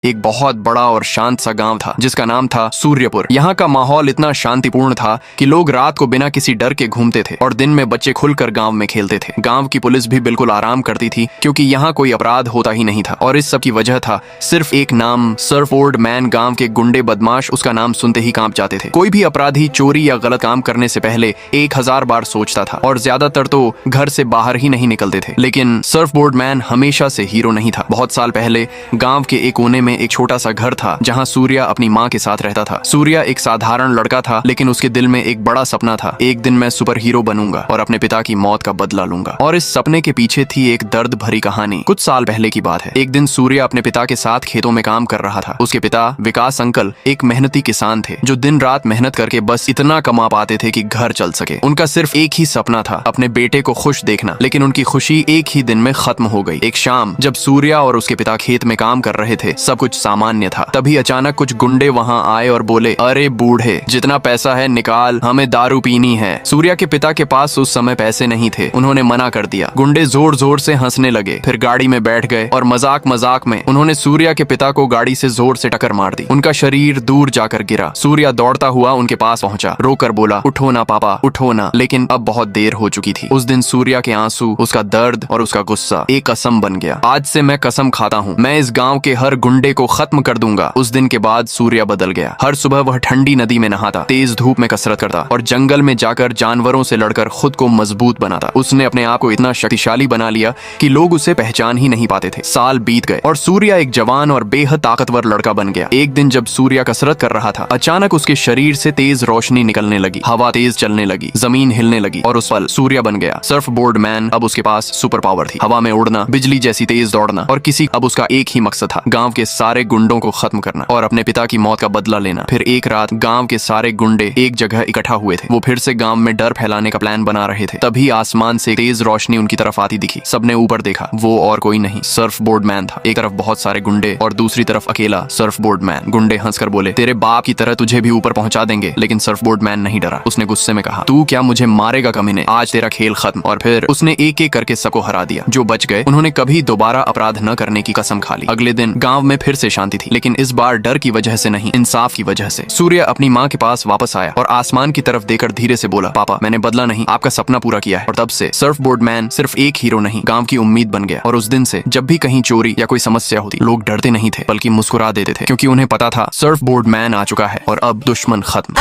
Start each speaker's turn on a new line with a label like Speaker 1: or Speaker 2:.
Speaker 1: एक बहुत बड़ा और शांत सा गांव था जिसका नाम था सूर्यपुर। यहाँ का माहौल इतना शांतिपूर्ण था कि लोग रात को बिना किसी डर के घूमते थे और दिन में बच्चे खुलकर गांव में खेलते थे। गांव की पुलिस भी बिल्कुल आराम करती थी क्योंकि यहाँ कोई अपराध होता ही नहीं था। और इस सब की वजह था सिर्फ एक नाम, सर्फबोर्ड मैन। गांव के गुंडे बदमाश उसका नाम सुनते ही कांप जाते थे। कोई भी अपराधी चोरी या गलत काम करने से पहले 1000 बार सोचता था और ज्यादातर तो घर से बाहर ही नहीं निकलते थे। लेकिन सर्फबोर्ड मैन हमेशा से हीरो नहीं था। बहुत साल पहले गांव के एक कोने में एक छोटा सा घर था जहां सूर्या अपनी माँ के साथ रहता था। सूर्या एक साधारण लड़का था लेकिन उसके दिल में एक बड़ा सपना था। एक दिन मैं सुपर हीरो बनूंगा और अपने पिता की मौत का बदला लूंगा। और इस सपने के पीछे थी एक दर्द भरी कहानी। कुछ साल पहले की बात है। एक दिन सूर्या अपने पिता के साथ खेतों में काम कर रहा था। उसके पिता विकास अंकल एक मेहनती किसान थे जो दिन रात मेहनत करके बस इतना कमा पाते थे कि घर चल सके। उनका सिर्फ एक ही सपना था, अपने बेटे को खुश देखना। लेकिन उनकी खुशी एक ही दिन में खत्म हो गई। एक शाम जब सूर्या और उसके पिता खेत में काम कर रहे थे, सब कुछ सामान्य था। तभी अचानक कुछ गुंडे वहां आए और बोले, अरे बूढ़े, जितना पैसा है निकाल, हमें दारू पीनी है। सूर्या के पिता के पास उस समय पैसे नहीं थे। उन्होंने मना कर दिया। गुंडे जोर जोर से हंसने लगे, फिर गाड़ी में बैठ गए और मजाक मजाक में उन्होंने सूर्या के पिता को गाड़ी से जोर से टक्कर मार दी। उनका शरीर दूर जाकर गिरा। सूर्या दौड़ता हुआ उनके पास पहुंचा, रोकर बोला, उठो ना पापा, उठो ना। लेकिन अब बहुत देर हो चुकी थी। उस दिन सूर्या के आंसू, उसका दर्द और उसका गुस्सा एक कसम बन गया। आज से मैं कसम खाता हूँ, मैं इस गांव के हर गुंडे को खत्म कर दूंगा। उस दिन के बाद सूर्या बदल गया। हर सुबह वह ठंडी नदी में नहाता, तेज धूप में कसरत करता और जंगल में जाकर जानवरों से लड़कर खुद को मजबूत बनाता। उसने अपने आप को इतना शक्तिशाली बना लिया कि लोग उसे पहचान ही नहीं पाते थे। साल बीत गए और सूर्या एक जवान और बेहद ताकतवर लड़का बन गया। एक दिन जब सूर्या कसरत कर रहा था, अचानक उसके शरीर से तेज रोशनी निकलने लगी, हवा तेज चलने लगी, जमीन हिलने लगी और उस पल सूर्या बन गया सर्फबोर्ड मैन। अब उसके पास सुपर पावर थी, हवा में उड़ना, बिजली जैसी तेज दौड़ना और अब उसका एक ही मकसद था, गांव के सारे गुंडों को खत्म करना और अपने पिता की मौत का बदला लेना। फिर एक रात गांव के सारे गुंडे एक जगह इकट्ठा हुए थे। वो फिर से गांव में डर फैलाने का प्लान बना रहे थे। तभी आसमान से तेज रोशनी उनकी तरफ आती दिखी। सबने ऊपर देखा, वो और कोई नहीं, सर्फबोर्ड मैन था। एक तरफ बहुत सारे गुंडे और दूसरी तरफ अकेला सर्फबोर्ड मैन। गुंडे हंसकर बोले, तेरे बाप की तरह तुझे भी ऊपर पहुंचा देंगे। लेकिन सर्फबोर्ड मैन नहीं डरा। उसने गुस्से में कहा, तू क्या मुझे मारेगा कमीने? आज तेरा खेल खत्म। और फिर उसने एक एक करके सबको हरा दिया। जो बच गए उन्होंने कभी दोबारा अपराध न करने की कसम खा ली। अगले दिन गांव में फिर से शांति थी, लेकिन इस बार डर की वजह से नहीं, इंसाफ की वजह से। सूर्या अपनी माँ के पास वापस आया और आसमान की तरफ देखकर धीरे से बोला, पापा, मैंने बदला नहीं, आपका सपना पूरा किया है। और तब से सर्फबोर्ड मैन सिर्फ एक हीरो नहीं, गांव की उम्मीद बन गया। और उस दिन से जब भी कहीं चोरी या कोई समस्या होती, लोग डरते नहीं थे बल्कि मुस्कुरा देते थे, क्योंकि उन्हें पता था सर्फबोर्ड मैन आ चुका है और अब दुश्मन खत्म।